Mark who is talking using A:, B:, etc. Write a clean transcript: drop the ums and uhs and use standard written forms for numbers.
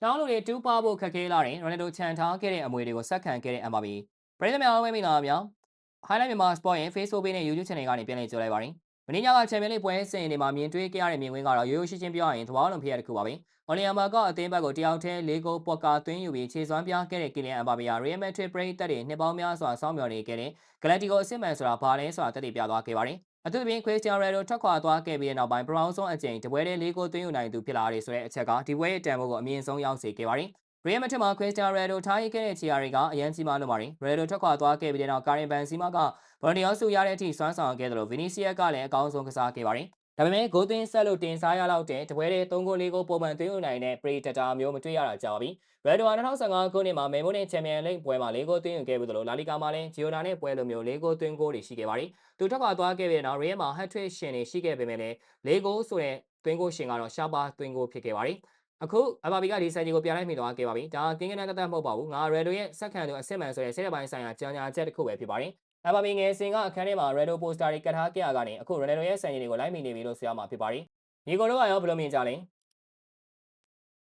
A: ကျောင်းလူတွေတူးပါဖို့ခက်ခဲလာတဲ့ရိုနယ်ဒိုချန်ထားခဲ့တဲ့အမွေတွေကိုဆက်ခံခဲ့တဲ့ MRB ပရိသတ်များအားဝဲမိလာများ Highlight မြန်မာ Sport ရဲ့ Facebook Page နဲ့ YouTube Channel ကနေပြန်လည်ကြိုလိုက်ပါတယ်။မင်းညကချန်ပီယံလိပွဲစဉ်တွေမှာမြင်တွေ့ခဲ့ရတဲ့မြင်ကွင်းကတော့ရိုးရိုးရှင်းရှင်းပြောရရင်သဘာဝလွန်ဖြစ်ရတဲ့ခုပါပဲ။အော်လီယံမာကအသင်းဘက်ကိုတယောက်တည်း၄ဂိုးပွက်ကာသွင်းယူပြီးခြေစွမ်းပြခဲ့တဲ့ကီလီယန်အမ်ဘာပေယာ Real Madrid ပရိသတ်တွေနှစ်ပေါင်းများစွာစောင့်မျှော်နေခဲ့တဲ့ Galactico အစစ်မှန်ဆိုတာဘာလဲဆိုတာတက်တည်ပြသွားခဲ့ပါတယ်။အထူးသဖြင့် Cristiano Ronaldo ထွက်ခွာသွားခဲ့ပြီးတဲ့နောက်ပိုင်းပထမဆုံးအကြိမ်တပွဲတည်း၄ဂိုးသွင်းယူနိုင်သူဖြစ်လာတယ်ဆိုတဲ့အချက်ကဒီပွဲရဲ့တန်ဖိုးကိုအမြင့်ဆုံးရောက်စေခဲ့ပါတယ်။ Real Madrid မှာ Cristiano Ronaldo ထားရခဲ့တဲ့ခြေရာတွေကအရန်ကြီးမားလို့ပါတယ်။ Ronaldo ထွက်ခွာသွားခဲ့ပြီးတဲ့နောက် Karim Benzema ကဘော်ဒီယောဆုရတဲ့အထိစွမ်းဆောင်ခဲ့တယ်လို့ Vinicius ကလည်းအကောင်းဆုံးကစားခဲ့ပါတယ်။ဒါပေမဲ့ဂိုးသွင်းဆက်လို့တင်စားရလောက်တဲ့တပွဲတည်း3ဂိုး4ဂိုးပုံမှန်သွင်းယူနိုင်တဲ့ Predator မျိုးမတွေ့ရတာကြာပါပြီ။ Ronaldo ဟာ2015ခုနှစ်မှာမယ်မိုနဲ့ချန်ပီယံလိပွဲမှာ4ဂိုးသွင်းယူခဲ့ပြီးလို့လာလီဂါမှာလည်း Girona နဲ့ပွဲလိုမျိုး4ဂိုးသွင်းဂိုးတွေရှိခဲ့ပါတယ်။သူထွက်ခွာသွားခဲ့ပြီးတဲ့နောက် Real မှာ hat-trick ရှင်တွေရှိခဲ့ပေမဲ့လည်း4ဂိုးဆိုတဲ့သွင်းဂိုးရှင်ကတော့ရှားပါသွင်းဂိုးဖြစ်ခဲ့ပါတယ်။အခုအဘာဘီကဒီဆိုင်ကြီးကိုပြလိုက်မိသွားခဲ့ပါပြီ။ဒါကင်းကနန်းတတ်မဟုတ်ပါဘူး။ငါ Ronaldo ရဲ့ဆက်ခံသူအစစ်မှန်ဆိုတဲ့စိတ်ပိုင်းဆိုင်ရာကြောင်ညာချက်တစ်ခုပဲဖြစ်ပါတယ်။အဘာဘီငယ်စဉ်ကအခန်းထဲမှာ Ronaldo poster တွေကတ်ထားခဲ့ရကနေအခု Ronaldo ရဲ့စံချိန်တွေကိုလိုက်မိနေပြီလို့ဆိုရမှာဖြစ်ပါတယ်။ညီကိုတို့ကရောဘယ်လိုမြင်ကြလဲ။